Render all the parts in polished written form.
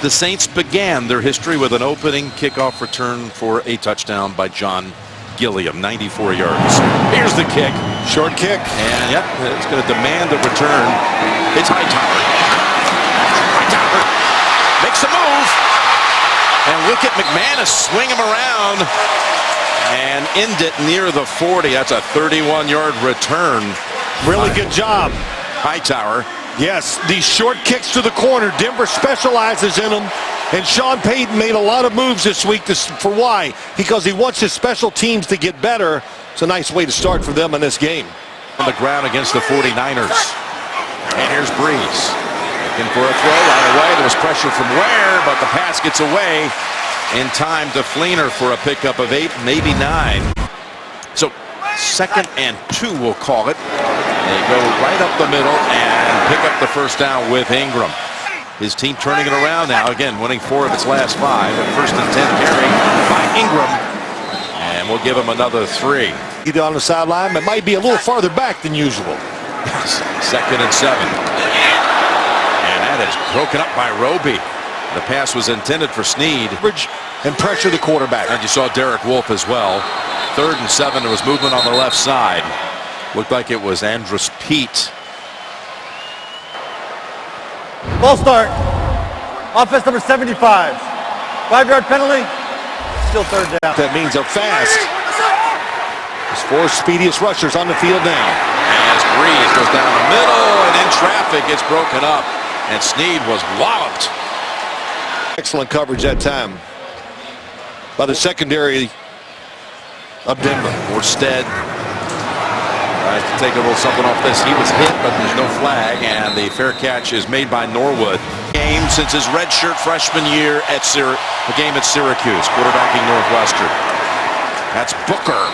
The Saints began their history with an opening kickoff return for a touchdown by John Gilliam, 94 yards. Here's the kick. Short kick. And yep, it's going to demand a return. It's Hightower. Hightower makes a move. And look at McManus swing him around and end it near the 40. That's a 31-yard return. Really good job. Hightower. Yes, these short kicks to the corner. Denver specializes in them. And Sean Payton made a lot of moves this week. For why? Because he wants his special teams to get better. It's a nice way to start for them in this game. On the ground against the 49ers. And here's Breeze. Looking for a throw right away. There was pressure from Ware, but the pass gets away in time to Fleener for a pickup of 8, maybe 9. So 2nd and 2, we'll call it. They go right up the middle and pick up the first down with Ingram. His team turning it around now. Again, winning 4 of its last 5. A 1st and 10 carry by Ingram. And we'll give him another 3. Either on the sideline, but might be a little farther back than usual. 2nd and 7. And that is broken up by Roby. The pass was intended for Snead. And pressure the quarterback. And you saw Derek Wolfe as well. 3rd and 7. There was movement on the left side. Looked like it was Andrus Peat. Ball start. Offense number 75. 5-yard penalty. Still 3rd down. That means a fast. There's 4 speediest rushers on the field now. As Breeze goes down the middle and in traffic, gets broken up. And Snead was walloped. Excellent coverage that time by the secondary of Denver. Orsted tries to take a little something off this. He was hit, but there's no flag, and the fair catch is made by Norwood. Game since his redshirt freshman year at the game at Syracuse, quarterbacking Northwestern. That's Booker,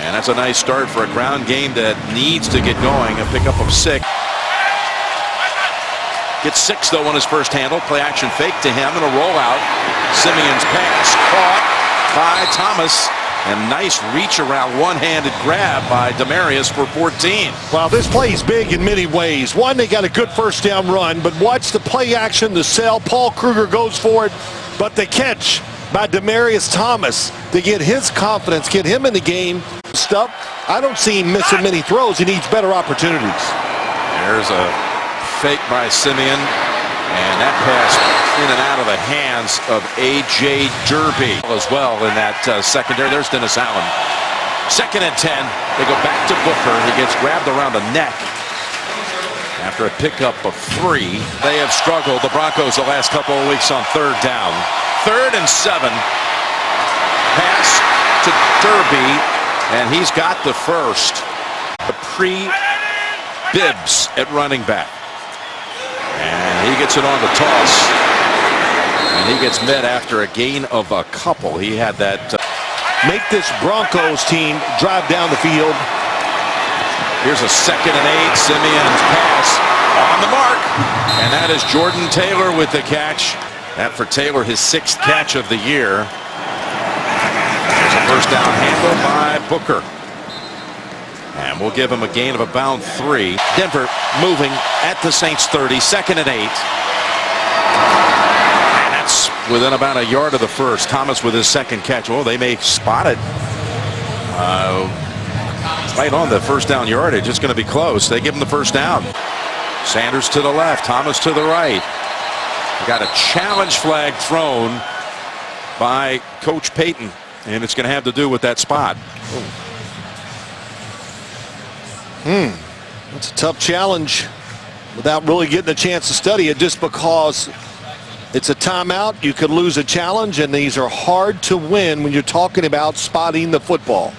and that's a nice start for a ground game that needs to get going. A pickup of 6. Gets 6 though on his first handle. Play action fake to him and a rollout. Simeon's pass caught by Thomas. And nice reach around one-handed grab by Demarius for 14. Well, this play is big in many ways. One, they got a good first down run, but watch the play action, the sell. Paul Kruger goes for it, but the catch by Demarius Thomas to get his confidence, get him in the game. I don't see him missing many throws. He needs better opportunities. There's a fake by Simeon, and that pass in and out of the hands of A.J. Derby as well in that secondary. There's Dennis Allen. 2nd and 10. They go back to Booker. He gets grabbed around the neck after a pickup of 3. They have struggled, the Broncos, the last couple of weeks on 3rd down. 3rd and 7. Pass to Derby, and he's got the first. Bibbs at running back. And he gets it on the toss. And he gets met after a gain of a couple. He had that. Make this Broncos team drive down the field. Here's a 2nd and 8. Simeon's pass on the mark. And that is Jordan Taylor with the catch. That for Taylor, his 6th catch of the year. There's a first down handle by Booker. And we'll give him a gain of about 3. Denver moving at the Saints 30. 2nd and 8. And that's within about a yard of the first. Thomas with his 2nd catch. Oh, they may spot it. Right on the first down yardage. It's going to be close. They give him the first down. Sanders to the left. Thomas to the right. Got a challenge flag thrown by Coach Payton. And it's going to have to do with that spot. That's a tough challenge without really getting a chance to study it, just because it's a timeout. You could lose a challenge, and these are hard to win when you're talking about spotting the football.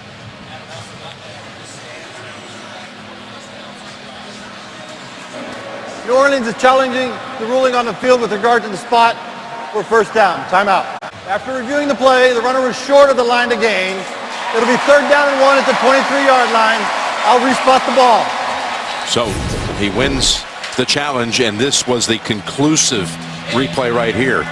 New Orleans is challenging the ruling on the field with regard to the spot for 1st down. Timeout. After reviewing the play, the runner was short of the line to gain. It'll be 3rd down and 1 at the 23-yard line. I'll respot the ball. So he wins the challenge, and this was the conclusive replay right here.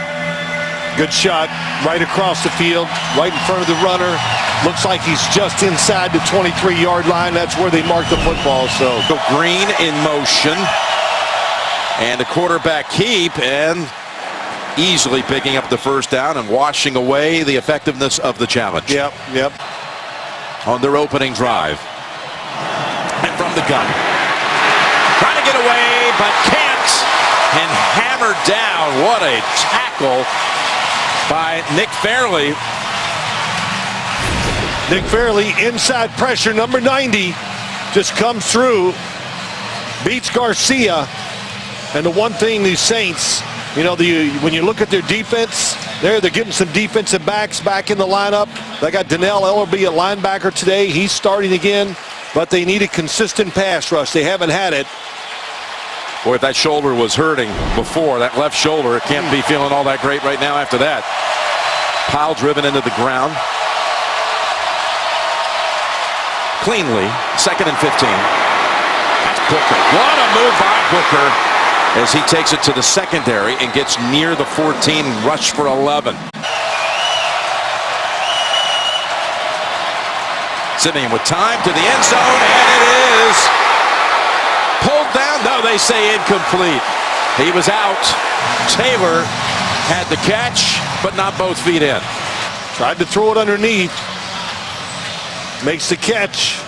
Good shot right across the field, right in front of the runner. Looks like he's just inside the 23-yard line. That's where they mark the football. So Green in motion, and the quarterback keep, and easily picking up the first down and washing away the effectiveness of the challenge. Yep. On their opening drive. And from the gun. Trying to get away, but can't. And hammered down. What a tackle by Nick Fairley. Nick Fairley, inside pressure, number 90, just comes through, beats Garcia. And the one thing these Saints, you know, when you look at their defense, they're getting some defensive backs back in the lineup. They got Donnell Ellerby at linebacker today. He's starting again, but they need a consistent pass rush. They haven't had it. Boy, if that shoulder was hurting before, that left shoulder, it can't be feeling all that great right now after that. Pile driven into the ground. Cleanly, 2nd and 15. That's Booker. What a move by Booker as he takes it to the secondary and gets near the 14, rush for 11. Simeon with time to the end zone, and it is pulled down. No, they say incomplete. He was out. Taylor had the catch, but not both feet in. Tried to throw it underneath. Makes the catch.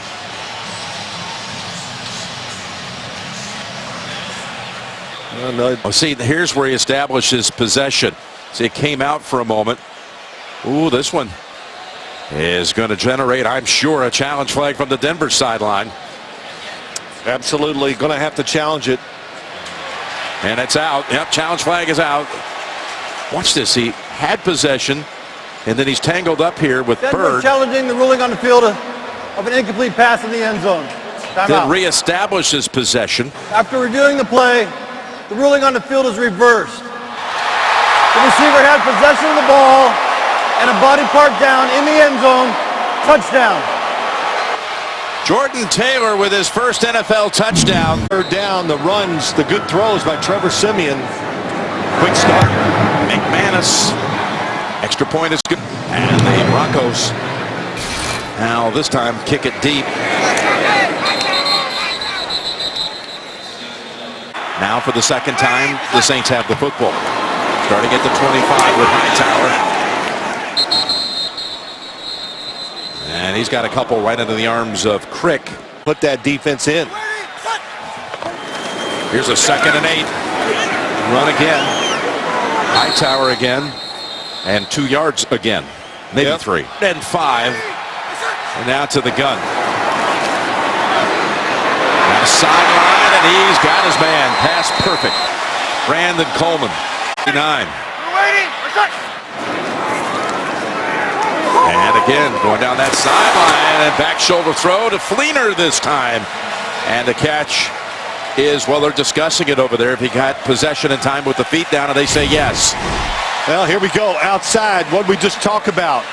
Oh, see, here's where he establishes possession. See, it came out for a moment. Ooh, this one is going to generate, I'm sure, a challenge flag from the Denver sideline. Absolutely. Going to have to challenge it. And it's out. Yep, challenge flag is out. Watch this. He had possession, and then he's tangled up here with Denver Bird. challenging the ruling on the field of an incomplete pass in the end zone. Then reestablishes possession. After reviewing the play, the ruling on the field is reversed. The receiver had possession of the ball and a body part down in the end zone. Touchdown. Jordan Taylor with his first NFL touchdown. Third down, the runs, the good throws by Trevor Simeon. Quick start. McManus. Extra point is good. And the Broncos now this time kick it deep. Now for the second time, the Saints have the football. Starting at the 25 with Hightower. And he's got a couple right into the arms of Crick. Put that defense in. Here's a 2nd and 8. Run again. Hightower again. And 2 yards again. Maybe 3. And 5. And now to the gun. Now sideline, and he's got his man. Pass perfect. Brandon Coleman. 9. And again, going down that sideline, and back shoulder throw to Fleener this time. And the catch is, well, they're discussing it over there, if he got possession in time with the feet down, and they say yes. Well, here we go. Outside, what we just talked about.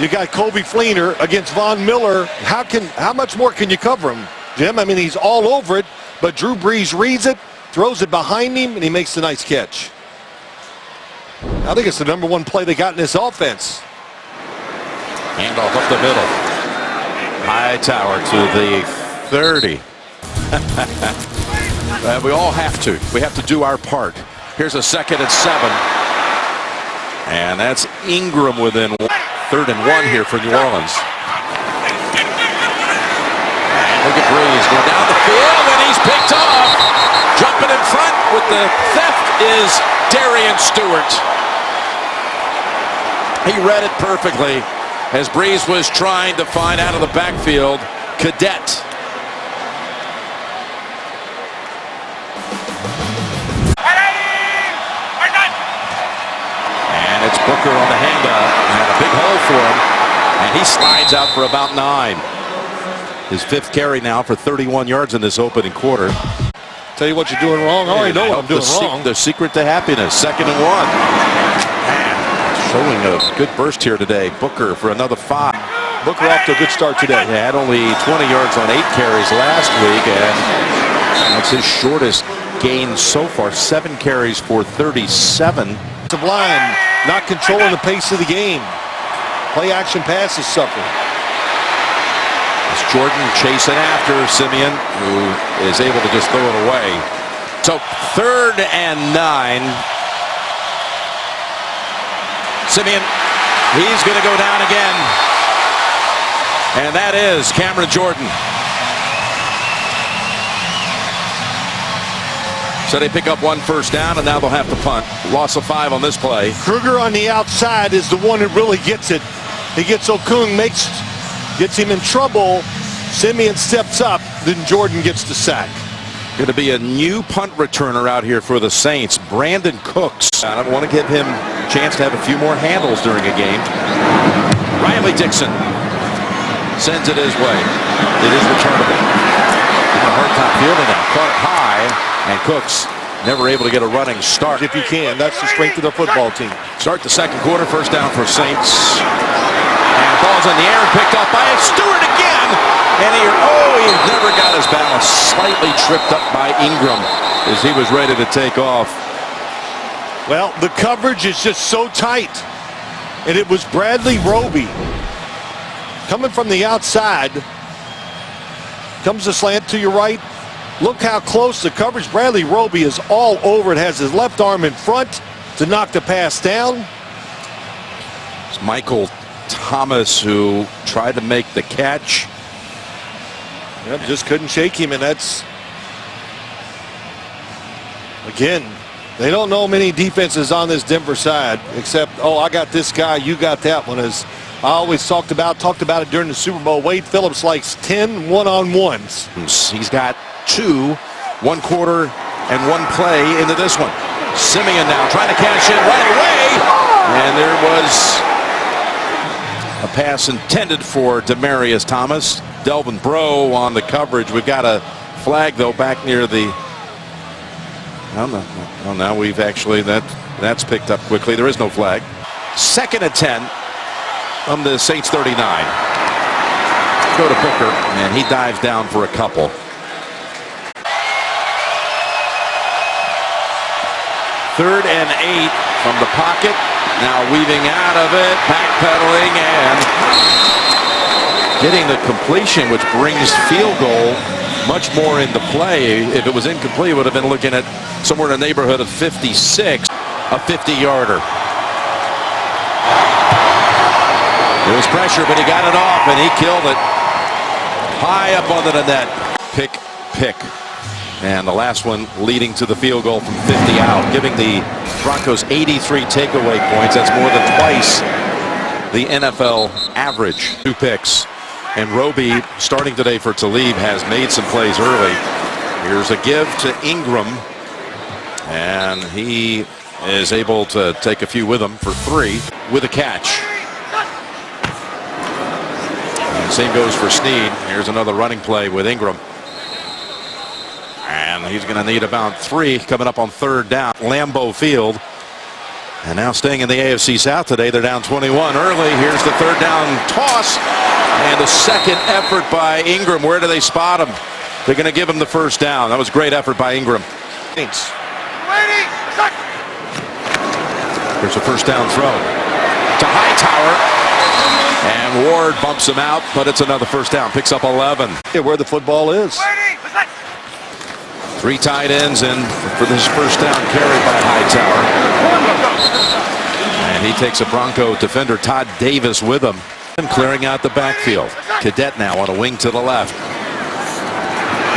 You got Kobe Fleener against Von Miller. How much more can you cover him, Jim? I mean, he's all over it, but Drew Brees reads it, throws it behind him, and he makes the nice catch. I think it's the #1 play they got in this offense. Handoff up the middle. Hightower to the 30. We all have to. We have to do our part. Here's a 2nd and 7. And that's Ingram within 3rd and 1 here for New Orleans. And look at Brees going down the field, and he's picked off. Jumping in front with the theft is Darian Stewart. He read it perfectly as Brees was trying to find out of the backfield Cadet. And it's Booker on the handoff, and a big hole for him, and he slides out for about 9. His 5th carry now for 31 yards in this opening quarter. Tell you what you're doing wrong. I already know what I'm doing wrong. The secret to happiness. 2nd and 1. And showing a good burst here today. Booker for another 5. Booker off to a good start today. He had only 20 yards on 8 carries last week, and that's his shortest gain so far. 7 carries for 37. The line not controlling the pace of the game. Play action passes suffer. It's Jordan chasing after Simeon, who is able to just throw it away. So 3rd and 9. Simeon, he's going to go down again. And that is Cameron Jordan. So they pick up 1 first down, and now they'll have to punt. Loss of 5 on this play. Kruger on the outside is the one that really gets it. He gets Okung, gets him in trouble. Simeon steps up, then Jordan gets the sack. Going to be a new punt returner out here for the Saints, Brandon Cooks. I want to give him a chance to have a few more handles during a game. Riley Dixon sends it his way. It is returnable. A hard time fielding it. Caught it high, and Cooks never able to get a running start. If you can, that's the strength of the football team. Start the second quarter, first down for Saints. And ball's in the air, picked up by Stewart again. And he never got his balance. Slightly tripped up by Ingram as he was ready to take off. Well, the coverage is just so tight. And it was Bradley Roby coming from the outside. Comes the slant to your right. Look how close the coverage. Bradley Roby is all over it. Has his left arm in front to knock the pass down. It's Michael Thomas who tried to make the catch. Yep, just couldn't shake him, and that's, again, they don't know many defenses on this Denver side except, oh, I got this guy, you got that one. As I always talked about it during the Super Bowl. Wade Phillips likes 10 one-on-ones. He's got 2, 1 quarter and 1 play into this one. Simeon now trying to cash in right away, and there was a pass intended for Demaryius Thomas. Delvin Breaux on the coverage. We've got a flag though back near the. Oh, now we've actually that's picked up quickly. There is no flag. 2nd and 10 from the Saints 39. Go to Booker, and he dives down for a couple. 3rd and 8 from the pocket. Now weaving out of it, backpedaling, and getting the completion, which brings field goal much more into play. If it was incomplete, it would have been looking at somewhere in the neighborhood of 56, a 50-yarder. There was pressure, but he got it off, and he killed it. High up under the net. Pick. And the last one leading to the field goal from 50 out, giving the Broncos 83 takeaway points. That's more than twice the NFL average. 2 picks. And Roby, starting today for Talib, has made some plays early. Here's a give to Ingram. And he is able to take a few with him for 3 with a catch. And same goes for Snead. Here's another running play with Ingram. And he's going to need about 3 coming up on 3rd down. Lambeau Field. And now staying in the AFC South today, they're down 21 early. Here's the 3rd down toss. And the second effort by Ingram. Where do they spot him? They're going to give him the 1st down. That was a great effort by Ingram. Thanks. Here's a 1st down throw to Hightower. And Ward bumps him out, but it's another 1st down. Picks up 11. Yeah, where the football is. 3 tight ends in for this 1st down carry by Hightower. And he takes a Bronco defender, Todd Davis, with him. And clearing out the backfield. Cadet now on a wing to the left.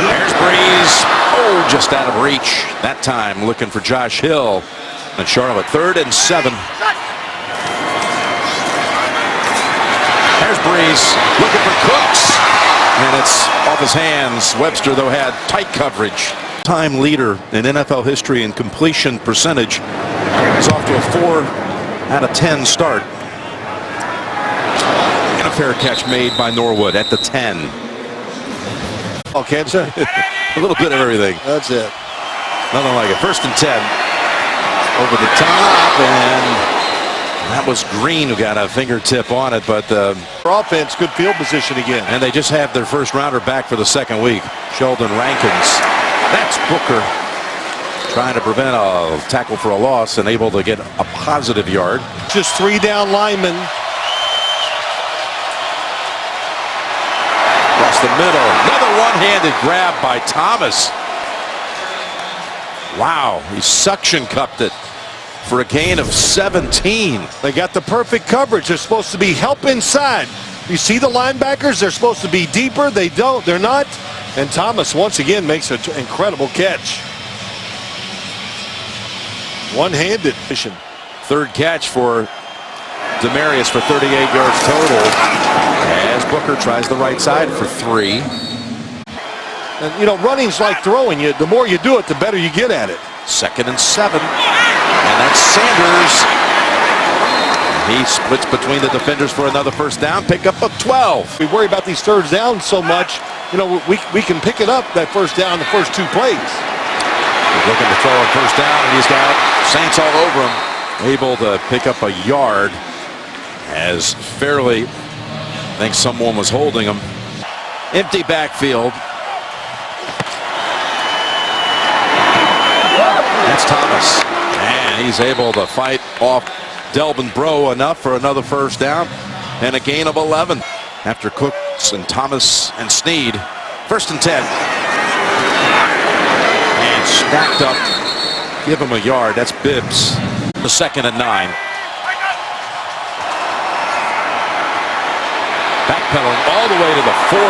There's Breeze. Oh, just out of reach. That time looking for Josh Hill. And Charlotte, 3rd and 7. There's Breeze looking for Cooks. And it's off his hands. Webster, though, had tight coverage. Time leader in NFL history in completion percentage. He's off to a 4 out of 10 start. And a fair catch made by Norwood at the 10. Oh, can't say. A little bit of everything. That's it. Nothing like it. 1st and 10. Over the top, and that was Green who got a fingertip on it, but offense, good field position again. And they just have their 1st rounder back for the 2nd week. Sheldon Rankins. That's Booker trying to prevent a tackle for a loss and able to get a positive yard. Just 3 down linemen. Across the middle. Another one-handed grab by Thomas. Wow, he suction cupped it. for a gain of 17. They got the perfect coverage. They're supposed to be help inside. You see the linebackers, they're supposed to be deeper. They don't. They're not. And Thomas once again makes an incredible catch. One-handed. Third catch for Demarius for 38 yards total as Booker tries the right side for 3. And, you know, running's like throwing. The more you do it, the better you get at it. 2nd and 7. And that's Sanders. He splits between the defenders for another first down. Pickup of 12. We worry about these thirds down so much. You know, we can pick it up, that first down, the first 2 plays. He's looking to throw on first down, and he's got Saints all over him. Able to pick up a yard as Fairley thinks someone was holding him. Empty backfield. That's Thomas. And he's able to fight off Delvin Breaux enough for another first down and a gain of 11. After Cooks and Thomas and Snead. 1st and 10. And stacked up. Give him a yard. That's Bibbs. The 2nd and 9. Backpedaling all the way to the 40.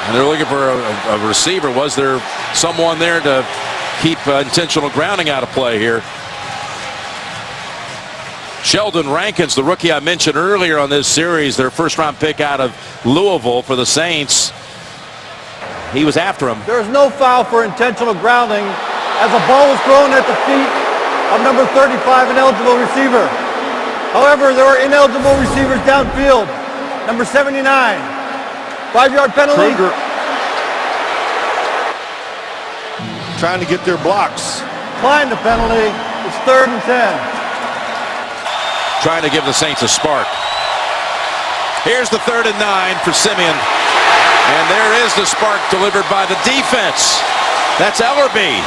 And they're looking for a receiver. Was there someone there to keep intentional grounding out of play here? Sheldon Rankins, the rookie I mentioned earlier on this series, their first-round pick out of Louisville for the Saints. He was after him. There is no foul for intentional grounding as a ball was thrown at the feet of number 35, an eligible receiver. However, there are ineligible receivers downfield. Number 79, 5-yard penalty. Kruger trying to get their blocks. Declined the penalty. It's 3rd and 10. Trying to give the Saints a spark. Here's the 3rd and 9 for Simeon. And there is the spark delivered by the defense. That's Ellerby.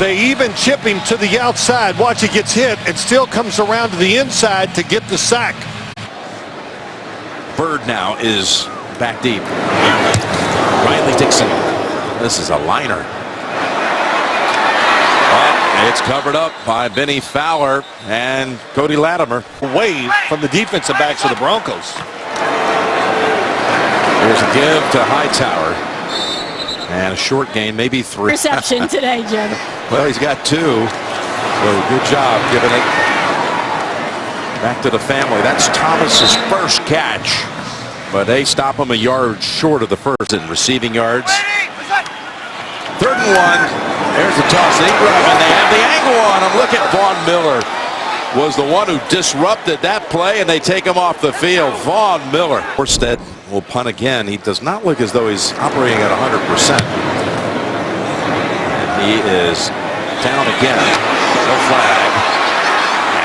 They even chip him to the outside. Watch, he gets hit and still comes around to the inside to get the sack. Bird now is back deep. Riley Dixon. This is a liner. It's covered up by Benny Fowler and Cody Latimer. Away from the defensive backs of the Broncos. There's a give to Hightower. And a short gain, maybe 3. Reception today, Jim. Well, he's got 2. So good job giving it back to the family. That's Thomas's first catch. But they stop him a yard short of the first in receiving yards. 3rd and 1. There's the toss. They grab and they have the angle on him. Look at Vaughn Miller. Was the one who disrupted that play, and they take him off the field. Vaughn Miller. Orsted will punt again. He does not look as though he's operating at 100%. And he is down again. No flag.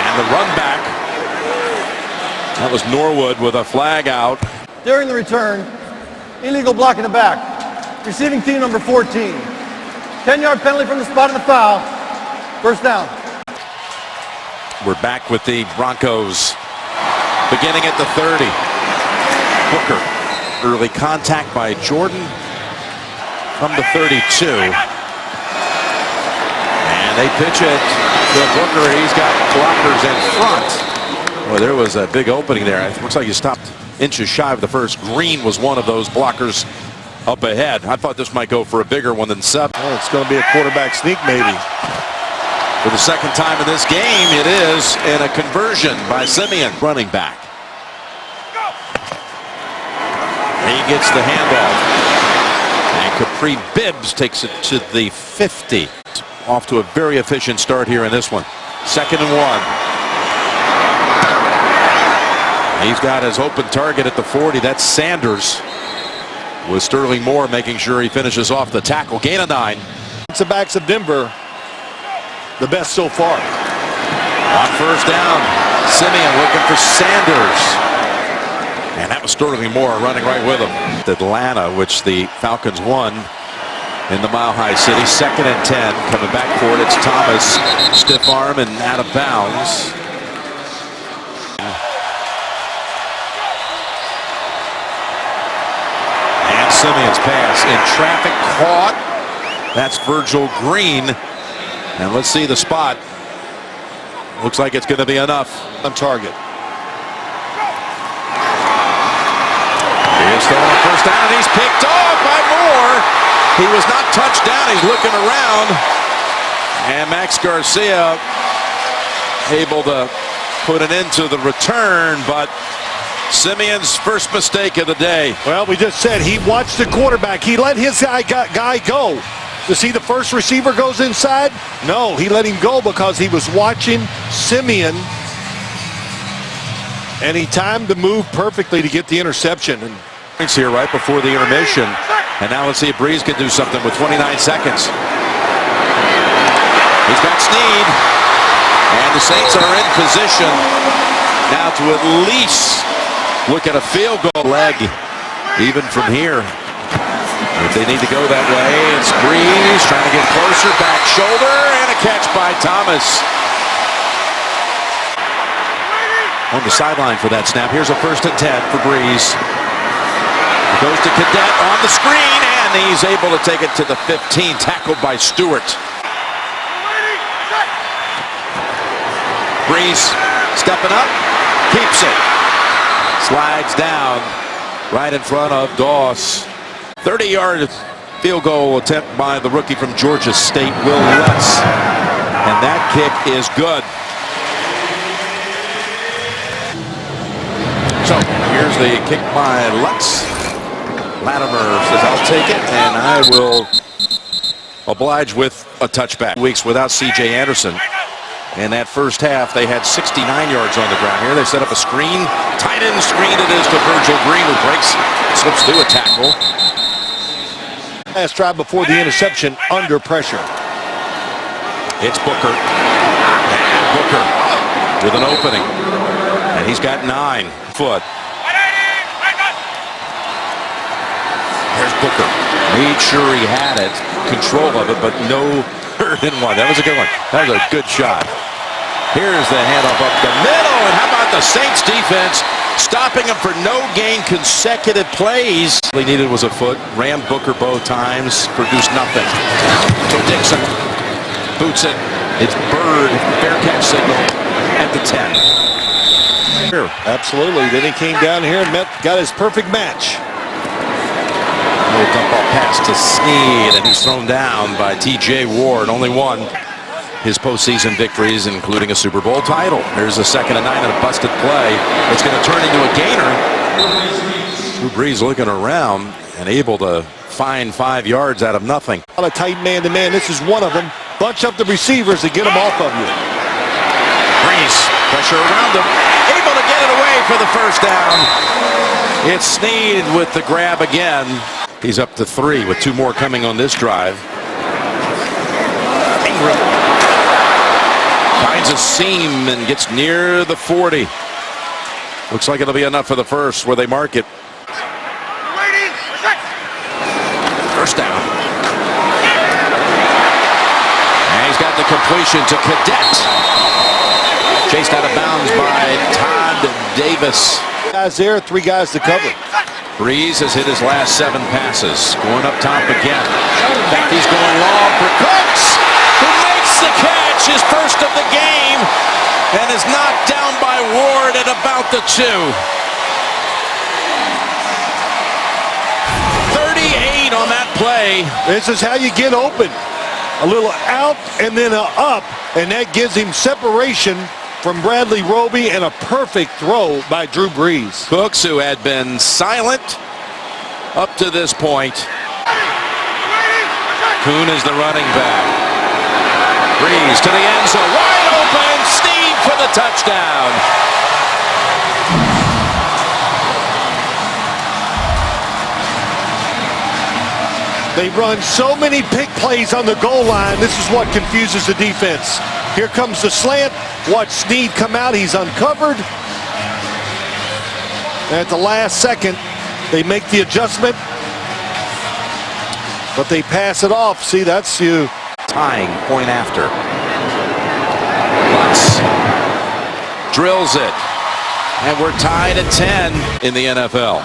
And the run back. That was Norwood with a flag out. During the return, illegal block in the back. Receiving team number 14. 10-yard penalty from the spot of the foul. First down. We're back with the Broncos beginning at the 30. Booker, early contact by Jordan from the 32. And they pitch it to Booker. He's got blockers in front. Well, there was a big opening there. It looks like he stopped inches shy of the first. Green was one of those blockers up ahead. I thought this might go for a bigger one than 7. Oh, it's going to be a quarterback sneak maybe. For the second time in this game, it is in a conversion by Simeon, running back. He gets the handoff. And Capri Bibbs takes it to the 50. Off to a very efficient start here in this one. 2nd and 1. He's got his open target at the 40. That's Sanders. With Sterling Moore making sure he finishes off the tackle. Gain of 9. The backs of Denver, the best so far. On first down, Simeon looking for Sanders. And that was Sterling Moore running right with him. Atlanta, which the Falcons won in the Mile High City. 2nd and 10. Coming back for it. It's Thomas. Stiff arm and out of bounds. Simeon's pass in traffic, caught. That's Virgil Green. And let's see the spot. Looks like it's going to be enough. On target. He is throwing a first down, and he's picked off by Moore. He was not touched down. He's looking around. And Max Garcia able to put an end to the return, but Simeon's first mistake of the day. Well, we just said he watched the quarterback. He let his guy go. To see the first receiver goes inside? No, he let him go because he was watching Simeon. And he timed the move perfectly to get the interception. And It's here right before the intermission. And now let's see if Breeze can do something with 29 seconds. He's got Snead. And the Saints are in position now to at least look at a field goal leg, even from here. If they need to go that way, it's Breeze trying to get closer, back shoulder, and a catch by Thomas. On the sideline for that snap. Here's a 1st and 10 for Breeze. It goes to Cadet on the screen, and he's able to take it to the 15, tackled by Stewart. Breeze stepping up, keeps it. Slides down right in front of Doss. 30-yard field goal attempt by the rookie from Georgia State, Will Lutz. And that kick is good. So here's the kick by Lutz. Latimer says, I'll take it, and I will oblige with a touchback. Weeks without C.J. Anderson. In that first half, they had 69 yards on the ground. Here they set up a screen. Tight end screen it is to Virgil Green, who breaks, slips through a tackle. last drive before the interception under pressure. It's Booker. And Booker with an opening. And he's got 9 foot. There's Booker. Made sure he had it, control of it, but no third and 1. That was a good one. That was a good shot. Here's the handoff up the middle, and how about the Saints defense stopping him for no gain consecutive plays. All he needed was a foot. Ram Booker both times, produced nothing. So Dixon boots it. It's Bird, fair catch signal at the 10. Absolutely. Then he came down here and got his perfect match. Little dump ball pass to Snead, and he's thrown down by T.J. Ward. Only one. His postseason victories, including a Super Bowl title. Here's a 2nd and 9 and a busted play. It's going to turn into a gainer. Drew Brees looking around and able to find 5 yards out of nothing. On a tight man-to-man, this is one of them. Bunch up the receivers to get them off of you. Brees, pressure around him. Able to get it away for the first down. It's Snead with the grab again. He's up to 3 with 2 more coming on this drive. Ingram finds a seam and gets near the 40. Looks like it'll be enough for the first where they mark it. First down. And he's got the completion to Cadet. Chased out of bounds by Todd Davis. Guys there, 3 guys to cover. Breeze has hit his last 7 passes. Going up top again. In fact, he's going long for Cooks, who makes the catch, his first of the game, and is knocked down by Ward at about the 2. 38 on that play. This is how you get open. A little out and then a up, and that gives him separation from Bradley Roby and a perfect throw by Drew Brees. Cooks, who had been silent up to this point. Kuhn is the running back. Brees to the end zone, wide open. Snead for the touchdown. They run so many pick plays on the goal line. This is what confuses the defense. Here comes the slant. Watch Snead come out. He's uncovered. And at the last second, they make the adjustment. But they pass it off. See, that's you. Tying point after. Lutz drills it. And we're tied at 10 in the NFL.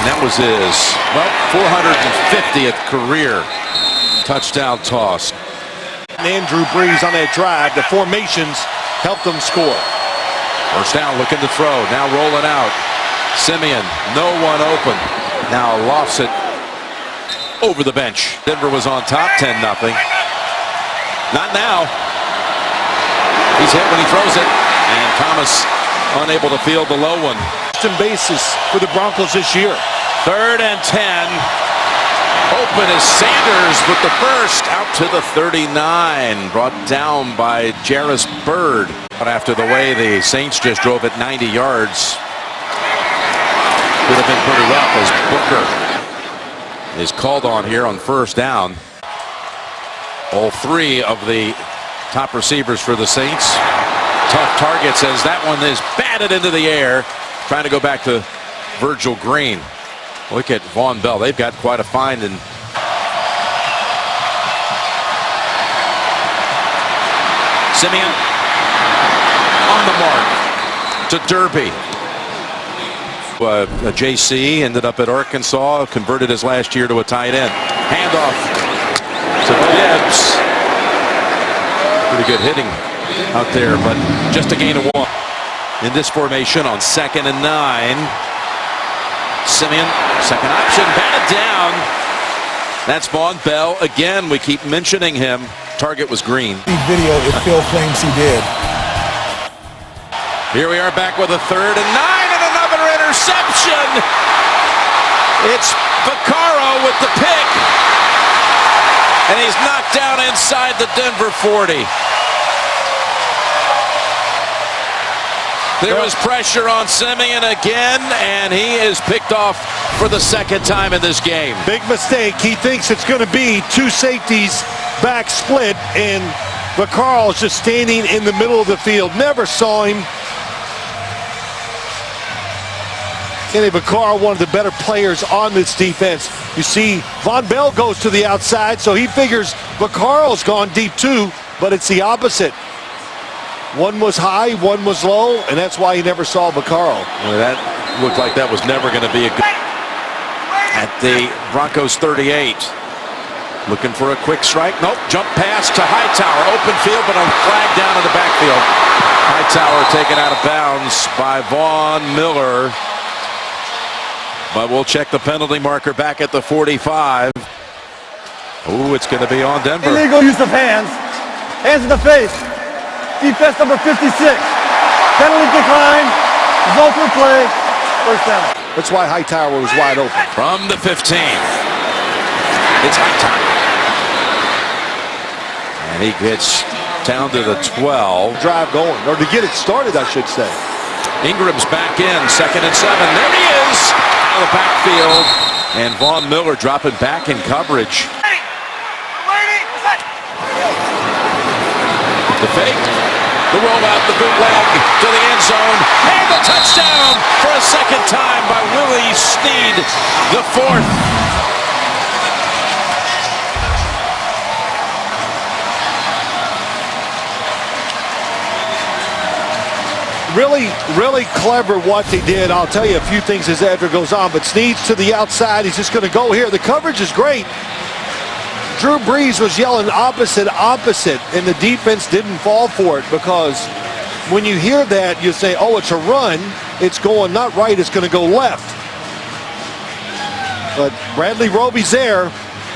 that was his, well, 450th career touchdown toss. And Drew Brees on that drive. The formations helped them score. First down, looking to throw. Now rolling out. Simeon, no one open. Now lofts it over the bench. Denver was on top, 10-0. Not now. He's hit when he throws it. And Thomas unable to field the low one. Basis for the Broncos this year. 3rd and 10. Open is Sanders with the first out to the 39. Brought down by Jarris Bird. But after the way the Saints just drove it 90 yards, could have been pretty rough as Booker is called on here on first down. All 3 of the top receivers for the Saints. Tough targets as that one is batted into the air. Trying to go back to Virgil Green. Look at Von Bell. They've got quite a find. And Simeon on the mark to Derby. A JC ended up at Arkansas, converted his last year to a tight end. Handoff to Gibbs. Pretty good hitting out there, but just a gain of 1. In this formation on 2nd and 9. Simeon, second option, batted down. That's Von Bell. Again, we keep mentioning him. Target was Green. Video if Phil claims he did. Here we are back with a 3rd and 9 and another interception. It's Vaccaro with the pick. And he's knocked down inside the Denver 40. There was pressure on Simeon again, and he is picked off for the 2nd time in this game. Big mistake. He thinks it's going to be 2 safeties back split, and Vaccaro's just standing in the middle of the field. Never saw him. Kenny Vaccaro, one of the better players on this defense. You see, Von Bell goes to the outside, so he figures Vaccaro's gone deep too, but it's the opposite. One was high, one was low, and that's why he never saw Vaccaro. Well, that looked like that was never going to be a good. At the Broncos 38. Looking for a quick strike. Nope. Jump pass to Hightower. Open field, but a flag down in the backfield. Hightower taken out of bounds by Von Miller. But we'll check the penalty marker back at the 45. Ooh, it's going to be on Denver. Illegal use of hands. Hands in the face. Defense number 56. Penalty decline. Result for play. First down. That's why Hightower was wide open. From the 15. It's Hightower. And he gets down to the 12. Drive going, or to get it started, I should say. Ingram's back in, 2nd and 7. There he is, out of the backfield. And Von Miller dropping back in coverage. The fake, the rollout, the bootleg to the end zone, and the touchdown for a 2nd time by Willie Snead, the 4th. Really clever what they did. I'll tell you a few things as after goes on, but Snead's to the outside. He's just going to go here. The coverage is great. Drew Brees was yelling opposite, and the defense didn't fall for it, because when you hear that, you say, oh, it's a run. It's going not right, it's going to go left. But Bradley Roby's there.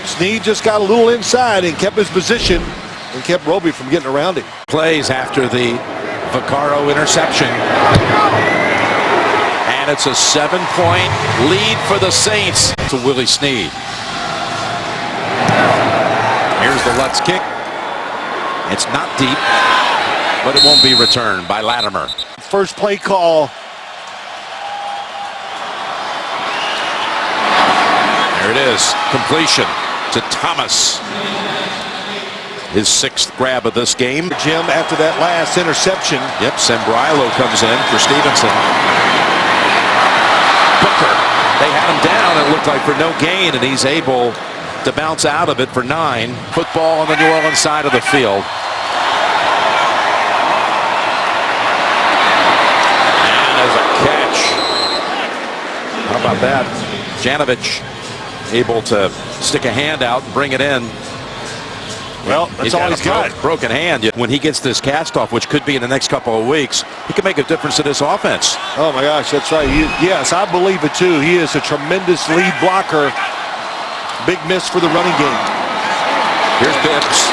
Snead just got a little inside and kept his position and kept Roby from getting around him. Plays after the Vaccaro interception. And it's a 7-point lead for the Saints to Willie Snead. Here's the Lutz kick. It's not deep, but it won't be returned by Latimer. First play call. There it is. Completion to Thomas. His 6th grab of this game. Jim, after that last interception. Yep, Sembrilo comes in for Stevenson. Booker. They had him down, it looked like, for no gain, and he's able to bounce out of it for 9. Football on the New Orleans side of the field. And there's a catch. How about that? Janovich able to stick a hand out and bring it in. Well, that's all he's got. Broken hand. When he gets this cast off, which could be in the next couple of weeks, he can make a difference to this offense. Oh my gosh, that's right. Yes, I believe it too. He is a tremendous lead blocker. Big miss for the running game. Here's Bibbs.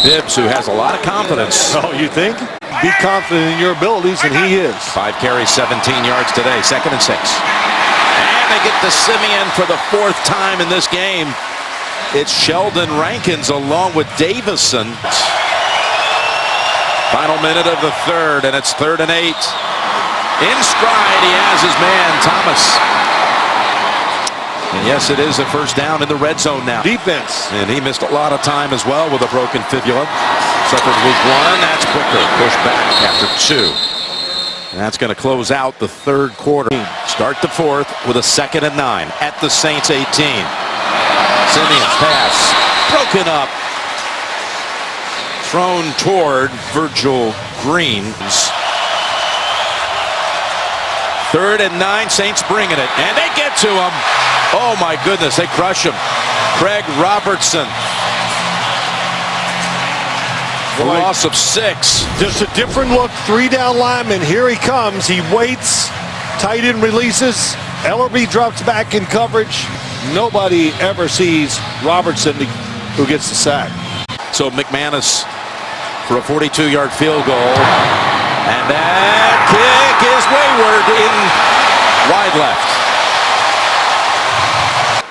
Bibbs, who has a lot of confidence. Oh, you think? Be confident in your abilities, and he is. 5 carries, 17 yards today. 2nd and 6. And they get to Simeon for the 4th time in this game. It's Sheldon Rankins along with Davison. Final minute of the 3rd, and it's 3rd and 8. In stride, he has his man, Thomas. And yes, it is a first down in the red zone now. Defense. And he missed a lot of time as well with a broken fibula. Suffered week 1. That's quicker. Pushed back after 2. And that's going to close out the 3rd quarter. Start the 4th with a 2nd and 9 at the Saints 18. Simeon's pass broken up. Thrown toward Virgil Green. 3rd and 9. Saints bringing it. And they get to him. Oh my goodness, they crush him. Craig Robertson. A loss of 6. Just a different look. 3 down lineman. Here he comes. He waits. Tight end releases. Ellerby drops back in coverage. Nobody ever sees Robertson who gets the sack. So McManus for a 42-yard field goal. And that kick is wayward in wide left.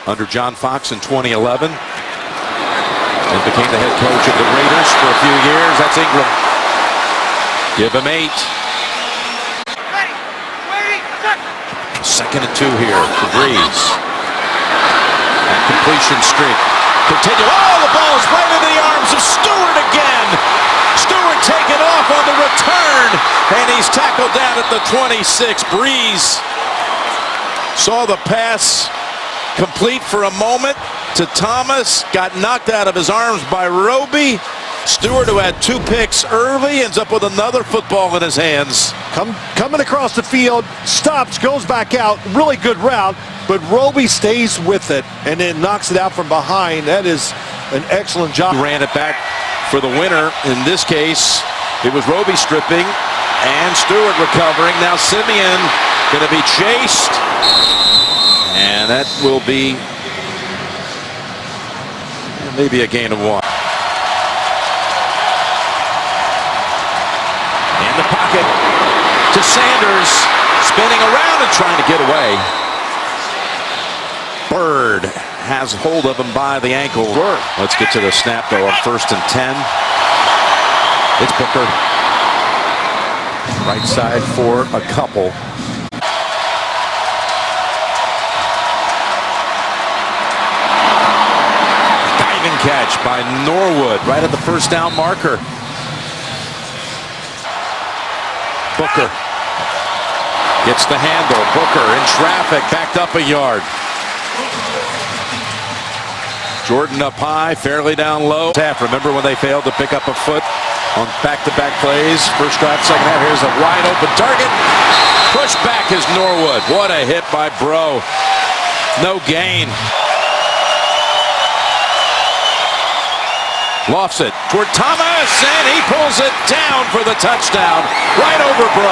Under John Fox in 2011. And became the head coach of the Raiders for a few years. That's Ingram. Give him 8. 2nd and 2 here for Breeze. And completion streak. Continue. Oh, the ball is right into the arms of Stewart again. Stewart taken off on the return. And he's tackled down at the 26. Breeze saw the pass complete for a moment to Thomas. Got knocked out of his arms by Roby. Stewart, who had 2 picks early, ends up with another football in his hands. Coming across the field, stops, goes back out. Really good route, but Roby stays with it and then knocks it out from behind. That is an excellent job. He ran it back for the winner. In this case, it was Roby stripping and Stewart recovering. Now Simeon going to be chased. And that will be maybe a gain of 1. In the pocket to Sanders, spinning around and trying to get away. Bird has hold of him by the ankle. Let's get to the snap though on 1st and 10. It's Booker. Right side for a couple. Catch by Norwood right at the first down marker. Booker gets the handle. Booker in traffic, backed up a yard. Jordan up high, fairly down low. Remember when they failed to pick up a foot on back-to-back plays? First drive, second half. Here's a wide open target. Push back is Norwood. What a hit by Bro. No gain. Lofts it toward Thomas, and he pulls it down for the touchdown. Right over Bro.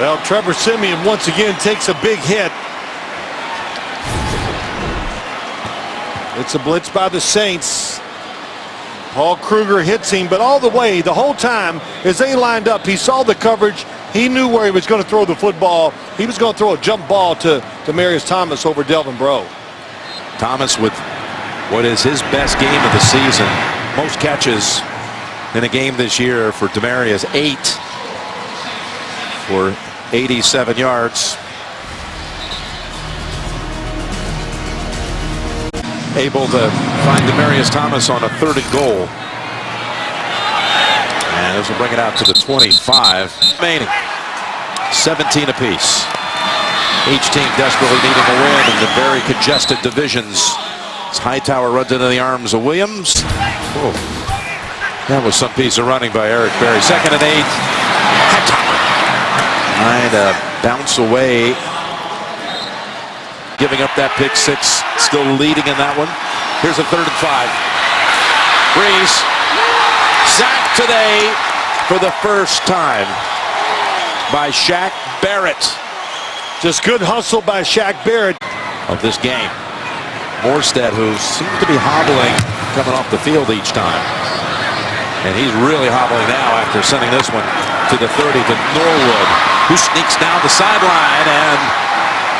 Well, Trevor Simeon once again takes a big hit. It's a blitz by the Saints. Paul Kruger hits him, but all the way, the whole time, as they lined up, he saw the coverage. He knew where he was going to throw the football. He was going to throw a jump ball to Demarius Thomas over Delvin Bro. Thomas with what is his best game of the season. Most catches in a game this year for Demarius, 8 for 87 yards. Able to find Demarius Thomas on a 3rd and goal. And this will bring it out to the 25. Remaining 17 apiece. Each team desperately needing a win in the very congested divisions. As Hightower runs into the arms of Williams. Whoa. That was some piece of running by Eric Berry. 2nd and 8. Trying to bounce away. Giving up that pick six. Still leading in that one. Here's a 3rd and 5. Breeze. Sacked today for the first time by Shaq Barrett. Just good hustle by Shaq Barrett. Of this game. Morstead, who seems to be hobbling coming off the field each time. And he's really hobbling now after sending this one to the 30 to Norwood, who sneaks down the sideline and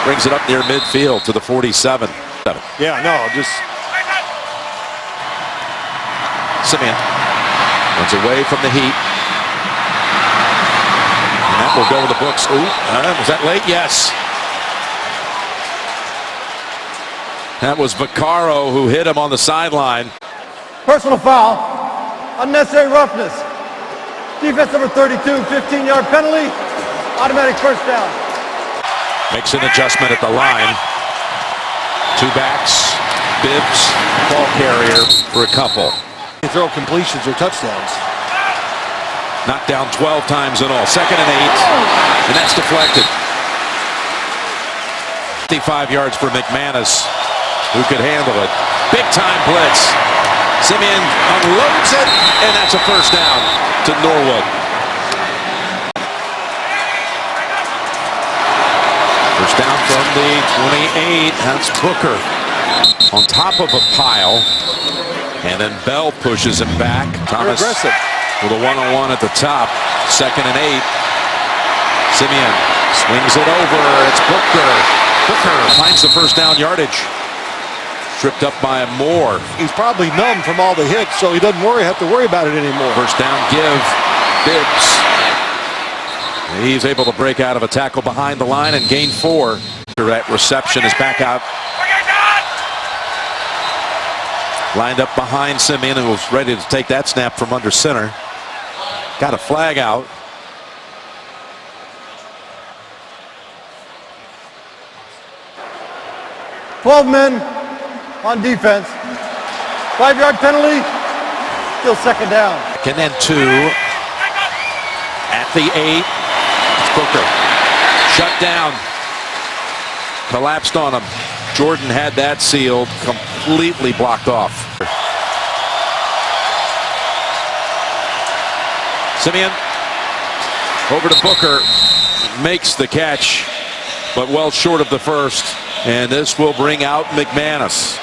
brings it up near midfield to the 47. Yeah, no, just Simeon runs away from the heat. And that will go in the books. Ooh, was that late? Yes. That was Vaccaro who hit him on the sideline. Personal foul. Unnecessary roughness. Defense number 32, 15-yard penalty. Automatic first down. Makes an adjustment at the line. 2 backs. Bibbs, ball carrier for a couple. they throw completions or touchdowns. Knocked down 12 times in all. 2nd and 8. And that's deflected. 55 yards for McManus, who could handle it. Big time blitz. Simeon unloads it, and that's a first down to Norwood. First down from the 28. That's Booker on top of a pile. And then Bell pushes him back. Thomas aggressive with a one-on-one at the top. 2nd and 8. Simeon swings it over. It's Booker. Booker finds the first down yardage. Tripped up by Moore. He's probably numb from all the hits, so he doesn't have to worry about it anymore. First down give. Bibbs. He's able to break out of a tackle behind the line and gain 4. That reception is back out. Lined up behind Simeon, who was ready to take that snap from under center. Got a flag out. "12 men on defense. 5-yard penalty. Still 2nd down. And then 2 at the 8. It's Booker. Shut down. Collapsed on him. Jordan had that sealed, completely blocked off. Simeon over to Booker. Makes the catch, but well short of the first. And this will bring out McManus.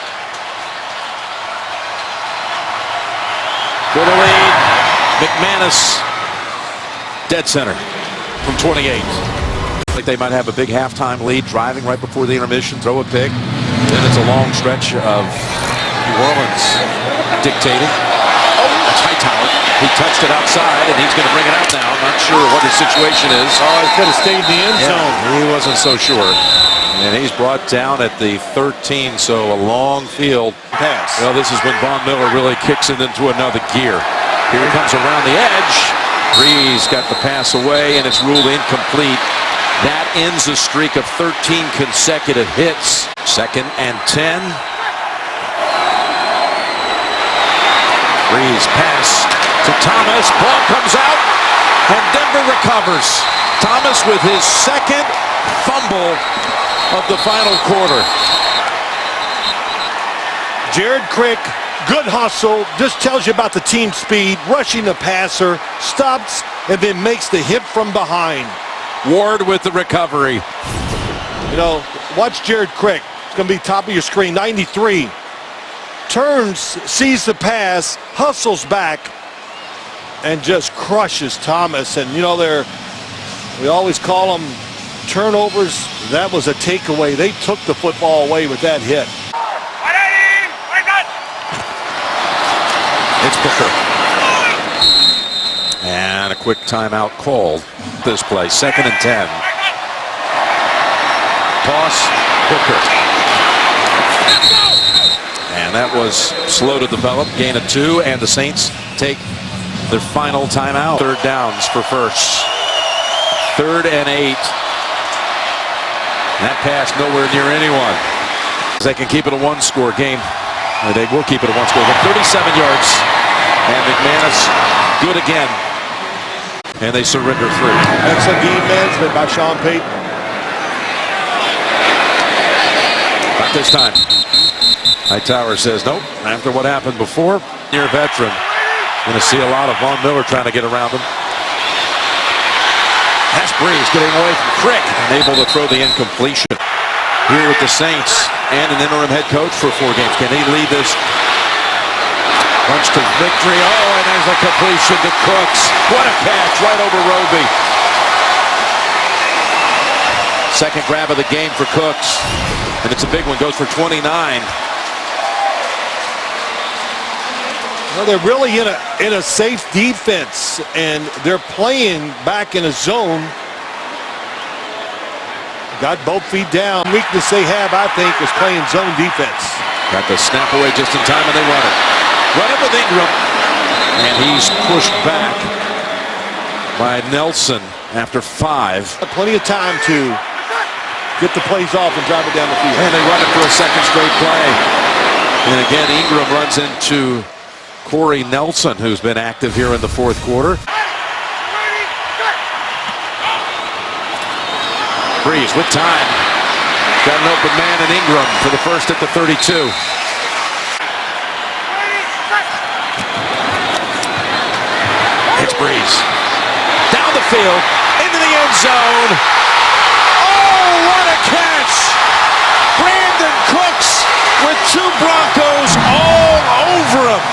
For the lead, McManus, dead center from 28. Like they might have a big halftime lead, driving right before the intermission, throw a pick. Then it's a long stretch of New Orleans dictating. Oh, that's Hightower. He touched it outside, and he's going to bring it out now. I'm not sure what his situation is. Oh, he could have stayed in the end zone. He wasn't so sure. And he's brought down at the 13, so a long field Pass. Well, this is when Von Miller really kicks it into another gear. Here he comes around the edge. Breeze got the pass away, and it's ruled incomplete. That ends a streak of 13 consecutive hits. 2nd and 10. Breeze pass to Thomas. Ball comes out, and Denver recovers. Thomas with his 2nd fumble of the final quarter. Jared Crick, good hustle, just tells you about the team speed, rushing the passer, stops, and then makes the hit from behind. Ward with the recovery. You know, watch Jared Crick. It's going to be top of your screen. 93. Turns, sees the pass, hustles back, and just crushes Thomas. And, you know, we always call them turnovers. That was a takeaway. They took the football away with that hit. It's Booker. And a quick timeout called this play. 2nd and 10. Toss, Booker. And that was slow to develop. Gain of 2, and the Saints take their final timeout. 3rd downs for first. 3rd and 8. That pass nowhere near anyone. They can keep it a 1-score game. They will keep it a 1-score game. 37 yards And McManus good again. And they surrender 3. Excellent game management by Sean Payton. Not this time. Hightower says, nope, after what happened before, near veteran. Going to see a lot of Von Miller trying to get around him. That's Breeze getting away from Crick and able to throw the incompletion. Here with the Saints and an interim head coach for 4 games. Can he lead this bunch to victory? Oh, and there's a completion to Cooks. What a catch right over Roby. Second grab of the game for Cooks. And it's a big one, goes for 29. Well, they're really in a safe defense, and they're playing back in a zone. Got both feet down. Weakness they have, I think, is playing zone defense. Got the snap away just in time, and they run it. Run it with Ingram. And he's pushed back by Nelson after 5. Plenty of time to get the plays off and drive it down the field. And they run it for a second straight play. And again, Ingram runs into Corey Nelson, who's been active here in the 4th quarter. Breeze with time. Got an open man in Ingram for the first at the 32. It's Breeze. Down the field, into the end zone. Oh, what a catch! Brandon Cooks with 2 Broncos all over him.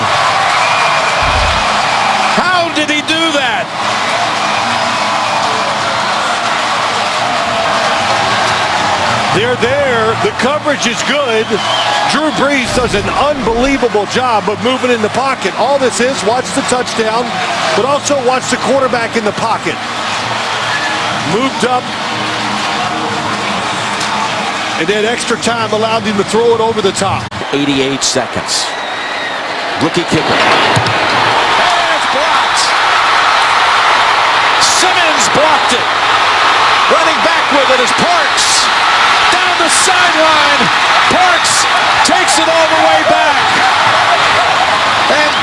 How did he do that? They're there. The coverage is good. Drew Brees does an unbelievable job of moving in the pocket. All this is, watch the touchdown, but also watch the quarterback in the pocket. Moved up. And then extra time allowed him to throw it over the top. 88 seconds. Rookie kicker. And it's blocked. Simmons blocked it. Running back with it is Parks. Down the sideline. Parks takes it all the way back. And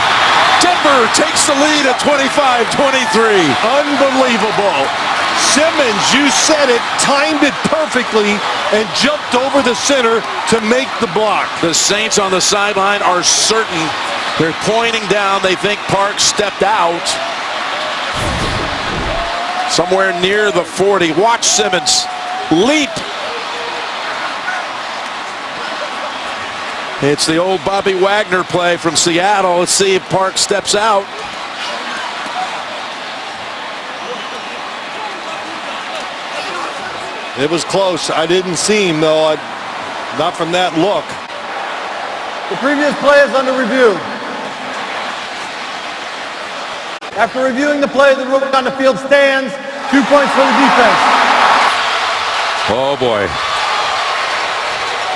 Denver takes the lead at 25-23. Unbelievable. Simmons, you said it, timed it perfectly and jumped over the center to make the block. The Saints on the sideline are certain. They're pointing down. They think Parks stepped out. Somewhere near the 40. Watch Simmons leap. It's the old Bobby Wagner play from Seattle. Let's see if Parks steps out. It was close. I didn't see him, though. Not from that look. The previous play is under review. After reviewing the play, the ruling on the field stands. 2 points for the defense. Oh, boy.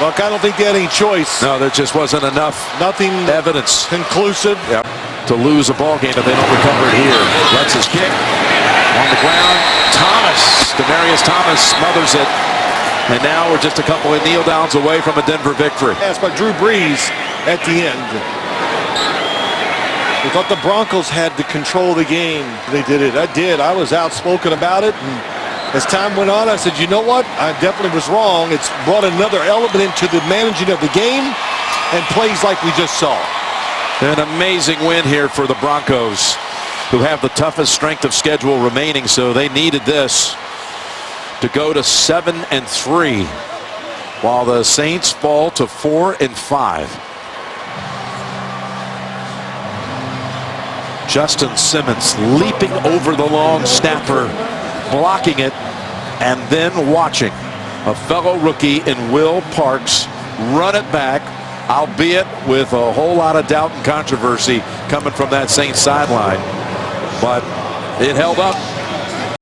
Look, I don't think they had any choice. No, there just wasn't enough Nothing evidence conclusive. Yep. To lose a ball game if they don't recover it here. Lets his kick on the ground. Thomas, Demarius Thomas smothers it. And now we're just a couple of kneel downs away from a Denver victory. That's by Drew Brees at the end. We thought the Broncos had the control of the game. They did it. I did. I was outspoken about it. And as time went on, I said, you know what? I definitely was wrong. It's brought another element into the managing of the game and plays like we just saw. An amazing win here for the Broncos, who have the toughest strength of schedule remaining, so they needed this to go to 7-3, while the Saints fall to 4-5. Justin Simmons leaping over the long snapper, blocking it, and then watching a fellow rookie in Will Parks run it back, albeit with a whole lot of doubt and controversy coming from that Saints sideline. But it held up.